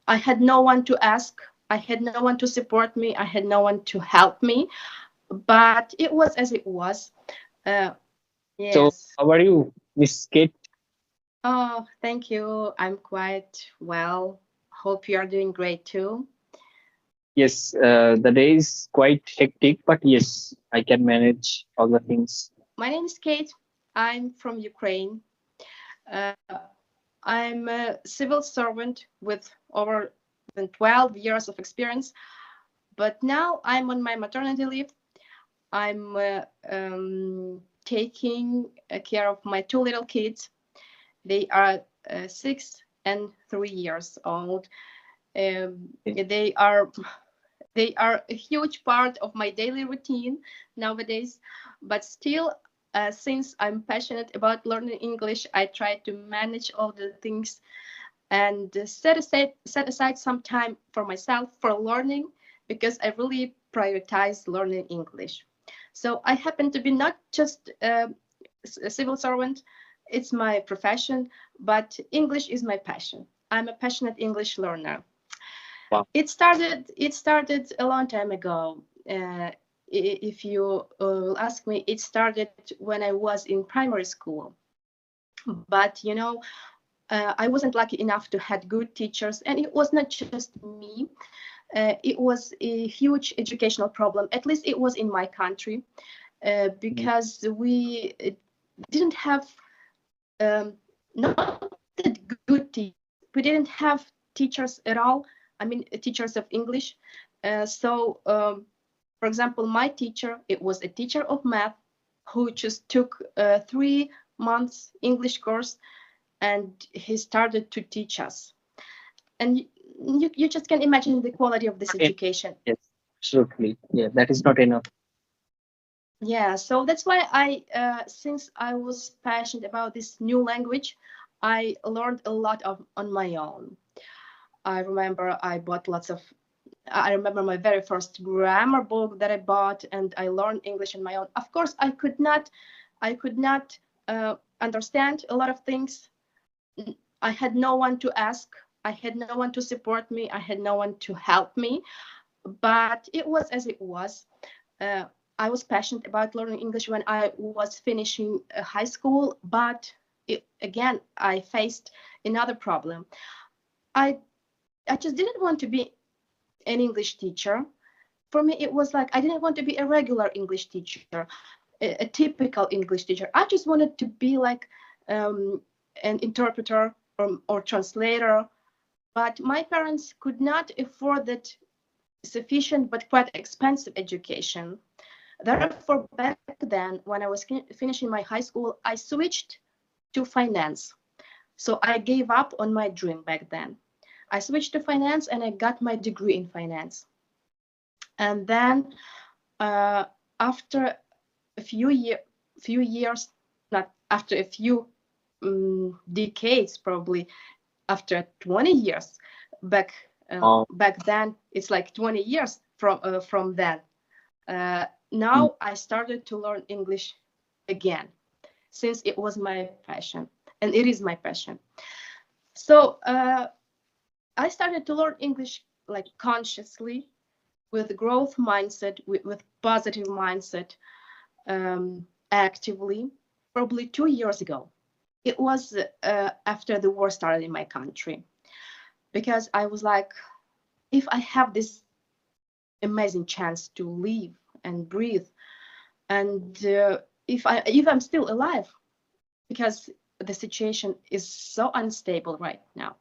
I had no one to ask. I had no one to support me. I had no one to help me. But it was as it was. Uh, So, yes. how are you, Miss Kate? Oh, thank you. I'm quite well. Hope you are doing great too. Yes, the day is quite hectic, but yes, I can manage all the things. My name is Kate. I'm from Ukraine. Uh, I'm a civil servant with over than 12 years of experience, but now I'm on my maternity leave. I'm taking care of my two little kids. They are 6 and 3 years old. They are a huge part of my daily routine nowadays, but still, since I'm passionate about learning English, I try to manage all the things and set aside some time for myself for learning, because I really prioritize learning English. So I happen to be not just a civil servant, it's my profession, but English is my passion. I'm a passionate English learner. Wow. It started a long time ago. If you will ask me, it started when I was in primary school. But I wasn't lucky enough to had good teachers, and it was not just me. It was a huge educational problem. At least it was in my country, because we didn't have not that good teachers. We didn't have teachers at all. I mean, teachers of English. For example, my teacher, it was a teacher of math who just took 3 months English course, and he started to teach us. And you just can imagine the quality of this Not enough. education. Yes, absolutely. Yeah, that is not enough. Yeah, so that's why since I was passionate about this new language, I learned a lot on my own. I remember I bought lots of. I remember my very first grammar book that I bought, and I learned English on my own. Of course, I could not understand a lot of things. I had no one to ask. I had no one to support me. I had no one to help me. But it was as it was. Uh, I was passionate about learning English when I was finishing high school, but again, I faced another problem. I I just didn't want to be an English teacher. For me, it was like I didn't want to be a regular English teacher, a typical English teacher. I just wanted to be like an interpreter or translator. But my parents could not afford that sufficient but quite expensive education. Therefore, back then, when I was finishing my high school, I switched to finance. So I gave up on my dream back then. I switched to finance and I got my degree in finance. And then uh, after few years, not after a few decades, probably after 20 years back then, it's like 20 years from then. Mm. Now I started to learn English again, since it was my passion, and it is my passion. So I started to learn English like consciously, with growth mindset, with positive mindset, actively, probably 2 years ago. It was after the war started in my country, because I was like, if I have this amazing chance to live and breathe, and if I'm still alive, because the situation is so unstable right now,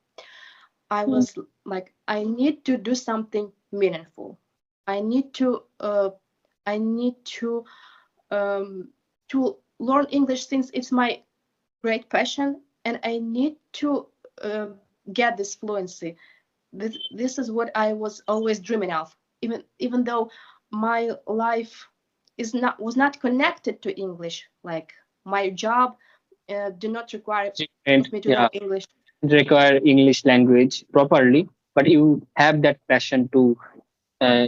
I Mm. was like, I need to do something meaningful. I need to I need to learn English, since it's my great passion, and I need to uh, get this fluency. This is what I was always dreaming of, even though my life was not connected to English. Like my job do not require And of me to yeah, know English. require English language properly, but you have that passion to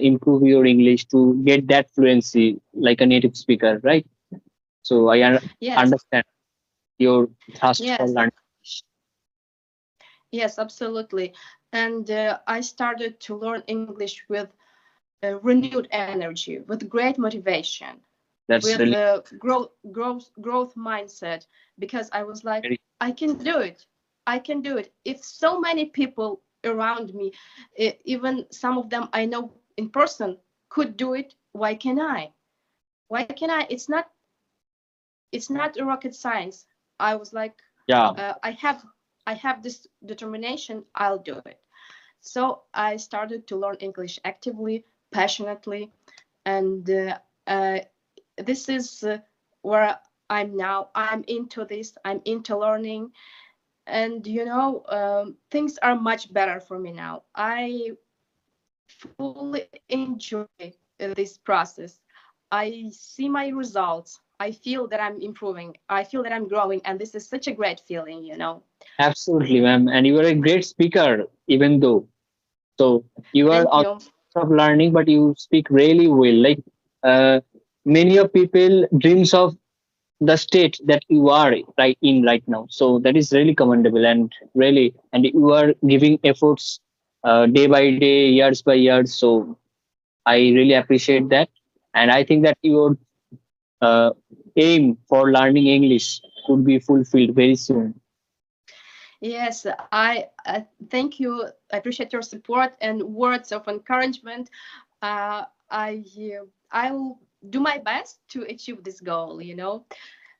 improve your English to get that fluency like a native speaker, right? So I Yes, understand your thirst for yes, learning. yes, absolutely. And I started to learn English with renewed energy, with great motivation, That's with really growth mindset, because I was like, very, I can do it. I can do it. If so many people around me, even some of them I know in person, could do it, why can I? Why can I? It's not a rocket science. I was like, yeah, I have this determination. I'll do it. So I started to learn English actively, passionately, and uh, this is where I'm now. I'm into this. I'm into learning, and things are much better for me now. I fully enjoy this process. I see my results. I feel that I'm improving. I feel that I'm growing, and this is such a great feeling. absolutely, ma'am. And you are a great speaker, even though. So you are Thank on you. of learning, but you speak really well. Like uh, many of people dreams of the state that you are right now. So that is really commendable and really, and you are giving efforts day by day, years by years. So I really appreciate that, and I think that your uh, aim for learning English could be fulfilled very soon. Yes, I thank you. I appreciate your support and words of encouragement. I'll do my best to achieve this goal. Uh,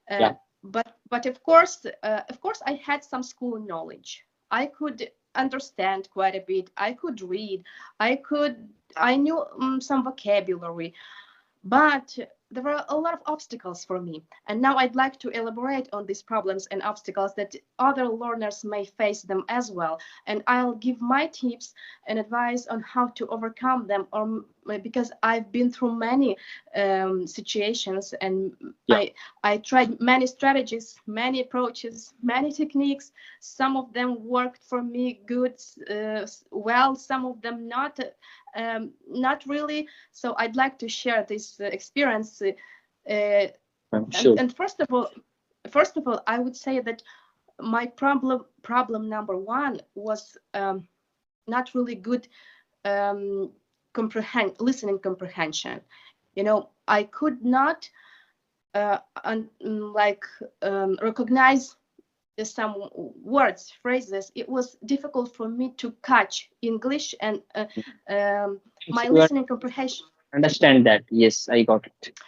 Yeah, but of course, I had some school knowledge. I could understand quite a bit. I could read. I knew some vocabulary, but there were a lot of obstacles for me. And now I'd like to elaborate on these problems and obstacles that other learners may face them as well. And I'll give my tips and advice on how to overcome them, or because I've been through many situations, and yeah, I tried many strategies, many approaches, many techniques. Some of them worked for me good, well, some of them not really. So I'd like to share this experience. I'm And, sure. and first of all, I would say that my problem number one was not really good listening comprehension. I could not recognize some words, phrases. It was difficult for me to catch English, and my You are listening comprehension understand that. Yes, I got it.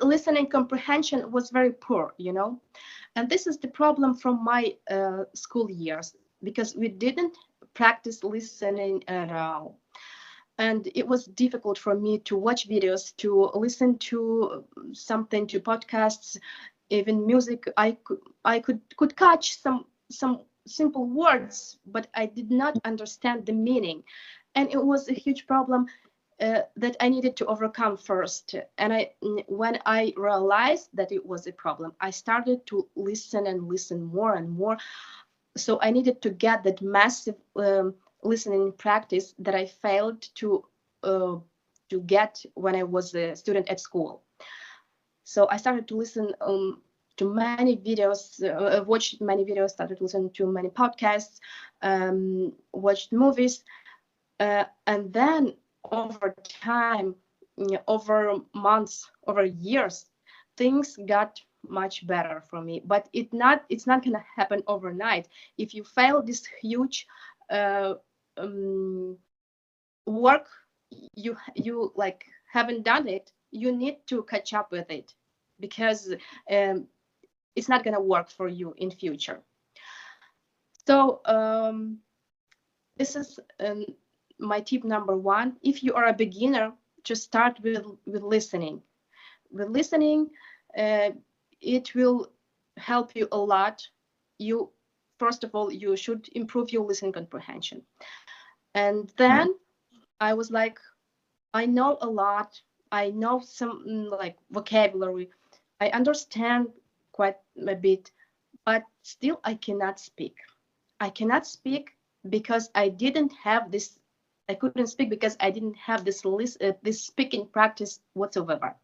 listening comprehension was very poor. And this is the problem from my school years, because we didn't practice listening at all. And it was difficult for me to watch videos, to listen to something, to podcasts, even music. I could catch some simple words, but I did not understand the meaning. And it was a huge problem that I needed to overcome first. And when I realized that it was a problem, I started to listen and listen more and more. So I needed to get that massive listening practice that I failed uh, to get when I was a student at school. So I started to listen to many videos, watched many videos, started to listen to many podcasts, watched movies, and then over time, over months, over years, things got much better for me. But it's not gonna happen overnight. If you fail this huge uh, um, work, you like haven't done it. You need to catch up with it, because it's not gonna work for you in future. So this is my tip number one. If you are a beginner, just start with listening. With listening, uh, it will help you a lot. You First of all, you should improve your listening comprehension. And Mm. then I was like, I know a lot. I know some like vocabulary. I understand quite a bit, but still I cannot speak. I cannot speak because I didn't have this. I couldn't speak because I didn't have this speaking practice whatsoever.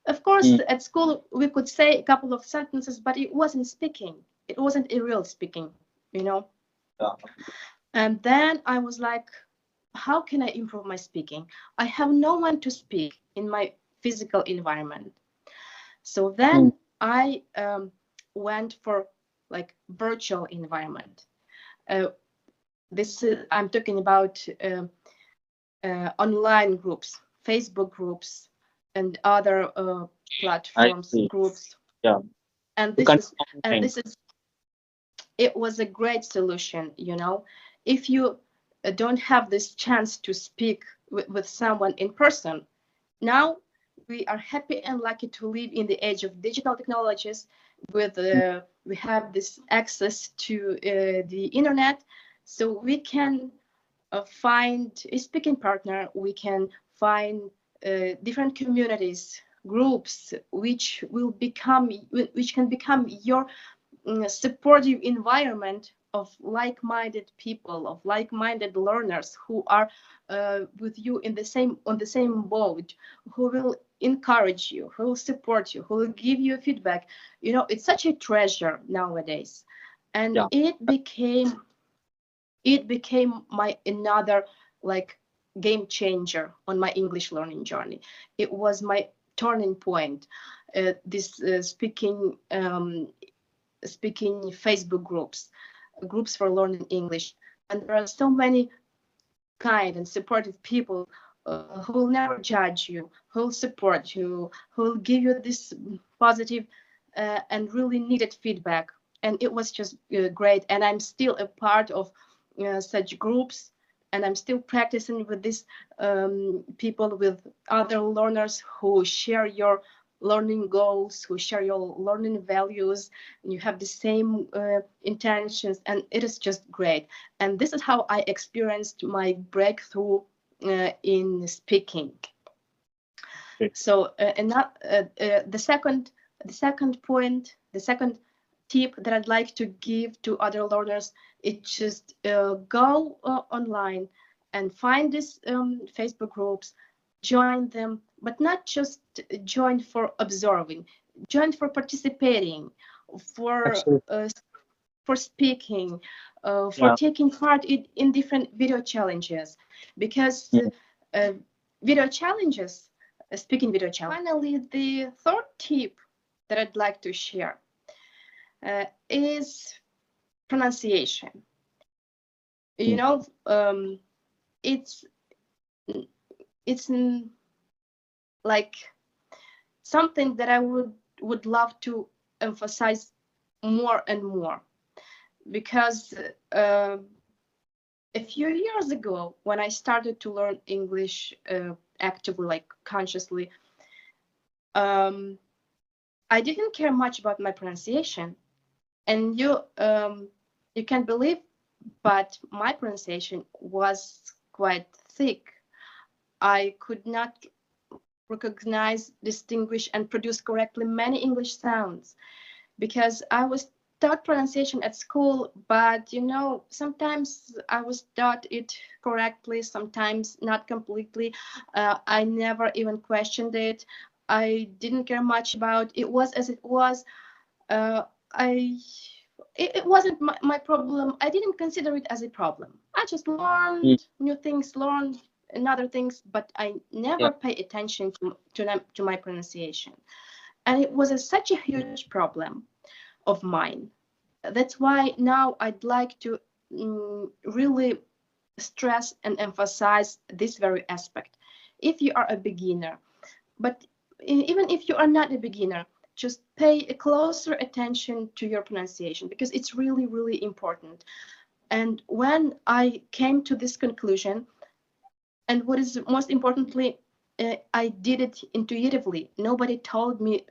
Of course, Mm. at school we could say a couple of sentences, but it wasn't speaking. It wasn't a real speaking, you know. Yeah. And then I was like, how can I improve my speaking? I have no one to speak in my physical environment. So Mm. then I went for like virtual environment. Uh, this is, I'm talking about online groups, Facebook groups, and other I platforms see. groups. Yeah. And To this is confirm and things. this is it was a great solution. If you don't have this chance to speak with someone in person, now we are happy and lucky to live in the age of digital technologies. Mm. We have this access to the internet, so we can find a speaking partner. We can find different communities, groups, which can become your supportive environment of like-minded people, of like-minded learners who are with you in the same on the same boat, who will encourage you, who will support you, who will give you feedback. It's such a treasure nowadays, and Yeah. it became my another like game changer on my English learning journey. It was my turning point. This speaking Facebook groups for learning English. And there are so many kind and supportive people who will never judge you, who will support you, who will give you this positive and really needed feedback. And it was just great. And I'm still a part of such groups. And I'm still practicing with these people, with other learners who share your learning goals, who share your learning values, and you have the same intentions, and it is just great. And this is how I experienced my breakthrough in speaking. Great. So, and not, the second point, the second tip that I'd like to give to other learners is just go online and find these Facebook groups, join them, but not just join for observing, join for participating, for Absolutely. speaking, for Yeah. taking part in different video challenges, because Mm. uh, video challenges, speaking video challenge. Finally, the third tip that I'd like to share is pronunciation. You Mm. know, it's it's like something that I would love to emphasize more and more, because a few years ago, when I started to learn English actively, like consciously, I didn't care much about my pronunciation. And you can't believe, but my pronunciation was quite thick. I could not recognize, distinguish, and produce correctly many English sounds, because I was taught pronunciation at school, but sometimes I was taught it correctly, sometimes not completely. I never even questioned it. I didn't care much about it. Was as it was. Uh, I it wasn't my problem. I didn't consider it as a problem. I just Mm. learned new things, learned another things, but I Yeah. never pay attention to my pronunciation, and it was such a huge problem of mine. That's why now I'd like to really stress and emphasize this very aspect. If you are a beginner, but even if you are not a beginner, just pay a closer attention to your pronunciation, because it's really, really important. And when I came to this conclusion, and what is most importantly, I did it intuitively. Nobody told me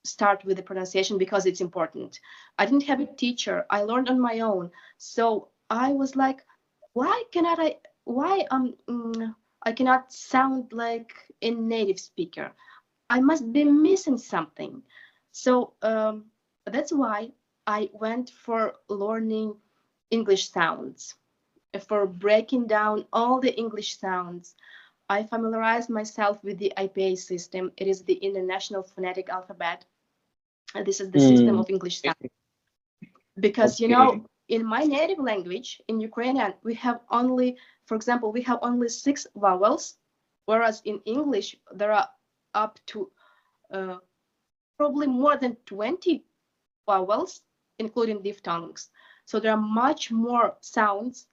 start with the pronunciation because it's important. I didn't have a teacher. I learned on my own. So I was like, why I cannot sound like a native speaker? I must be missing something. So that's why I went for learning English sounds, for breaking down all the English sounds. I familiarized myself with the IPA system. It is the International Phonetic Alphabet. This is the system Mm. of English sound. Okay. Because Okay. in my native language, in Ukrainian, we have only, for example, we have only 6 vowels, whereas in English there are up to probably more than 20 vowels, including diphthongs. So there are much more sounds,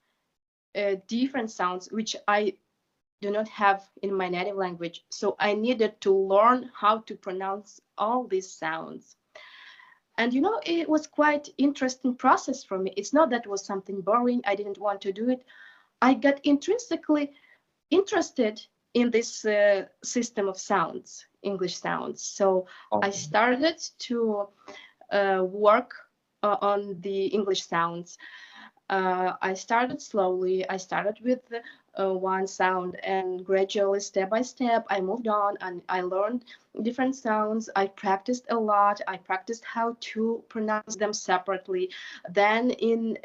different sounds, which I do not have in my native language. So I needed to learn how to pronounce all these sounds. And it was quite interesting process for me. It's not that it was something boring. I didn't want to do it. I got intrinsically interested in this system of sounds, English sounds. So I started to work on the English sounds. I started slowly. I started with one sound, and gradually, step by step, I moved on and I learned different sounds. I practiced a lot. I practiced how to pronounce them separately, then in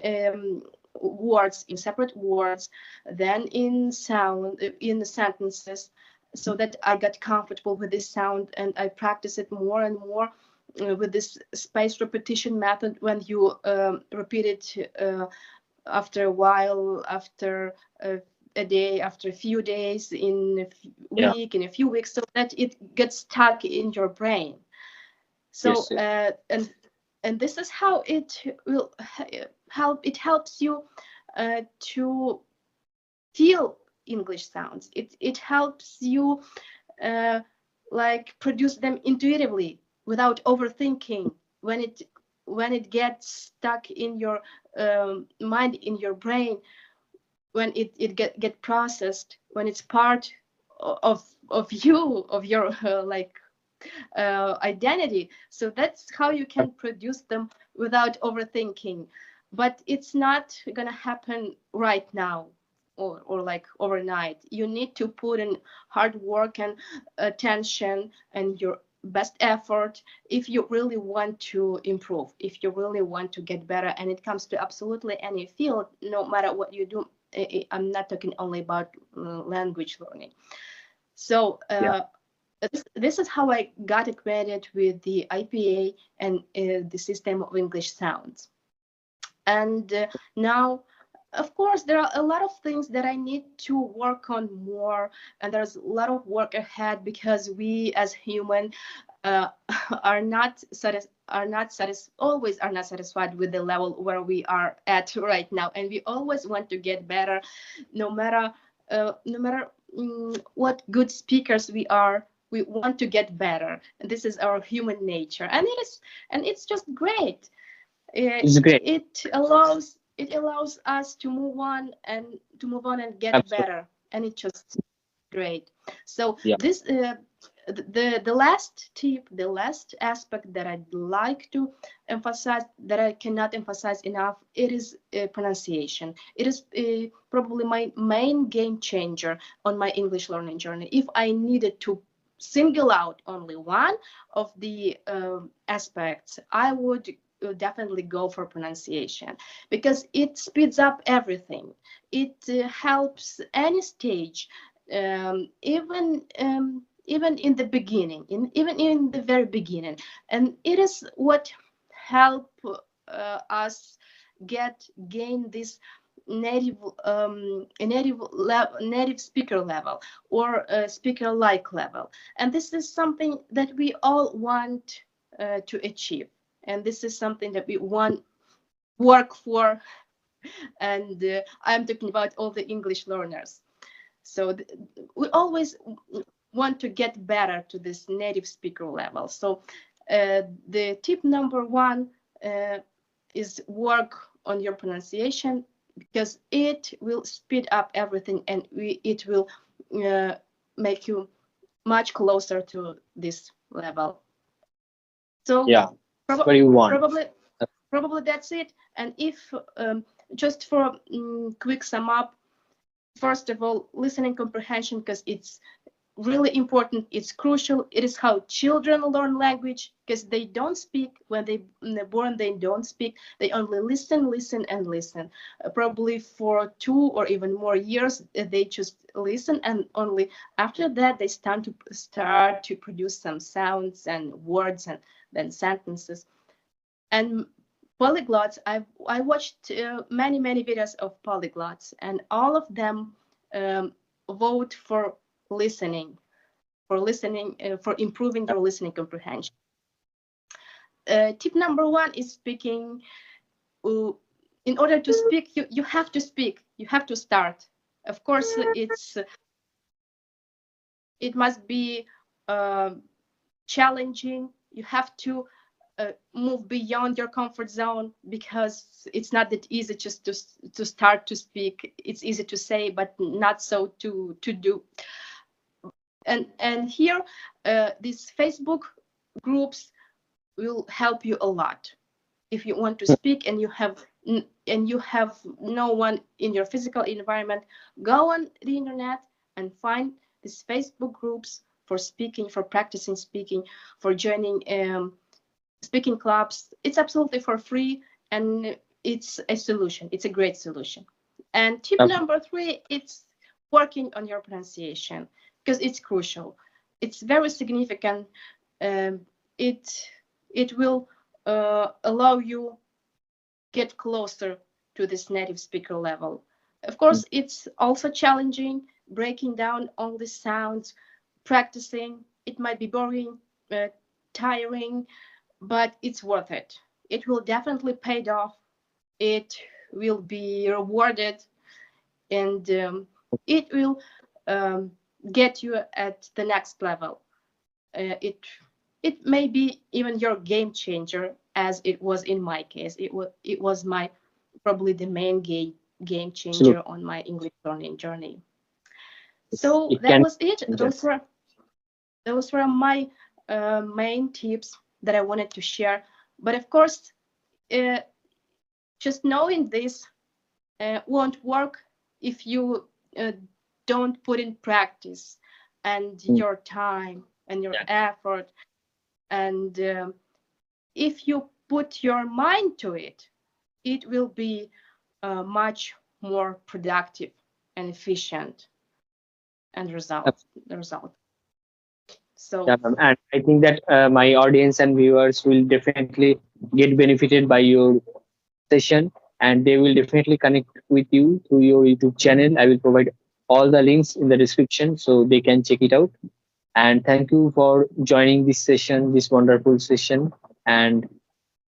words, in separate words, then in sound, in sentences, so that I got comfortable with this sound, and I practiced it more and more with this spaced repetition method. When you repeat it after a while, after a day, after a few days, in a week, in a few weeks, so that it gets stuck in your brain. So and this is how it will help. It helps you to feel English sounds. It helps you like produce them intuitively without overthinking. When it gets stuck in your mind, in your brain, when it get processed, when it's part of you, of your identity. So that's how you can produce them without overthinking. But it's not gonna happen right now or like overnight. You need to put in hard work and attention and your best effort if you really want to improve, if you really want to get better. And it comes to absolutely any field, no matter what you do. I'm not talking only about language learning. So this is how I got acquainted with the IPA and the system of English sounds. And now, of course, there are a lot of things that I need to work on more, and there's a lot of work ahead, because we as human are not satisfied with the level where we are at right now, and we always want to get better, no matter what good speakers we are. We want to get better, and this is our human nature, and it's just great. It's great. It allows us to move on and get better, and it's just great. So this the last tip, the last aspect that I'd like to emphasize, that I cannot emphasize enough, it is pronunciation. It is probably my main game changer on my English learning journey. If I needed to single out only one of the aspects, I would definitely go for pronunciation, because it speeds up everything. It helps any stage, even in the beginning, even in the very beginning, and it is what help us gain this native speaker level, or speaker like level. And this is something that we all want to achieve, and this is something that we want work for. And I'm talking about all the English learners. So we always want to get better to this native speaker level. So the tip number one is work on your pronunciation, because it will speed up everything, and it will make you much closer to this level. So probably that's it. And if just for quick sum up, first of all, listening comprehension, because it's really important. It's crucial. It is how children learn language, because they don't speak. When they're born, they don't speak. They only listen, and listen. Probably for 2 or even more years, they just listen, and only after that they start to produce some sounds and words and then sentences. And polyglots. I watched many videos of polyglots, and all of them um, vote for listening, for improving your listening comprehension. Tip number one is speaking. uh, in order to speak, you have to speak. You have to start. Of course, it must be challenging. You have to move beyond your comfort zone, because it's not that easy just to start to speak. It's easy to say, but not so to do. And here, these Facebook groups will help you a lot. If you want to speak and you have no one in your physical environment, go on the internet and find these Facebook groups for speaking, for practicing speaking, for joining speaking clubs. It's absolutely for free, and it's a solution. It's a great solution. And tip number three, it's working on your pronunciation, because it's crucial. It's very significant. It will allow you get closer to this native speaker level. Of course, it's also challenging breaking down all the sounds, practicing. It might be boring, tiring, but it's worth it. It will definitely pay off. It will be rewarded, and it will get you at the next level. It may be even your game changer, as it was in my case. It was my probably the main game changer on my English learning journey. So that was it. Those were my main tips that I wanted to share. But of course, just knowing this won't work if you don't put in practice and your time and your effort. And if you put your mind to it, it will be much more productive and efficient and result. So and I think that my audience and viewers will definitely get benefited by your session, and they will definitely connect with you through your YouTube channel. I will provide all the links in the description so they can check it out. And thank you for joining this session, this wonderful session. And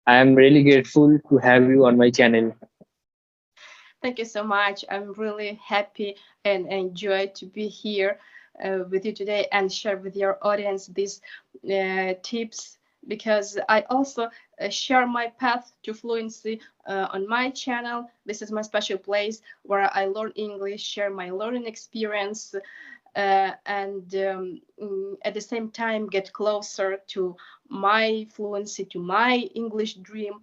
I am really grateful to have you on my channel. thank you so much. I'm really happy and enjoyed to be here with you today and share with your audience these tips, because I also share my path to fluency on my channel. This is my special place where I learn English, share my learning experience, and at the same time get closer to my fluency, to my English dream.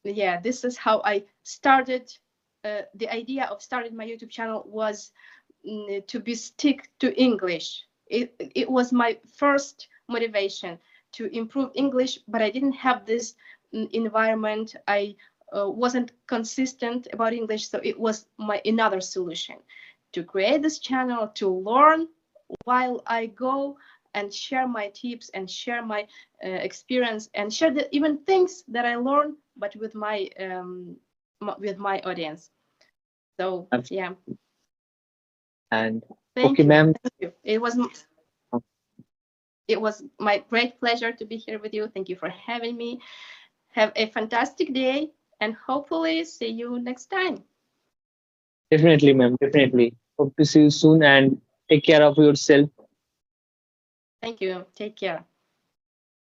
Yeah, this is how I started. The idea of starting my YouTube channel was to be stick to English. It was my first motivation to improve English, but I didn't have this environment. I wasn't consistent about English, so it was my another solution to create this channel, to learn while I go and share my tips and share my experience and share even things that I learned, but with my audience. So yeah. And thank okay, you. ma'am. Thank you. It was my great pleasure to be here with you. Thank you for having me. Have a fantastic day, and hopefully see you next time. Definitely, ma'am. Definitely. Hope to see you soon, and take care of yourself. Thank you. Take care.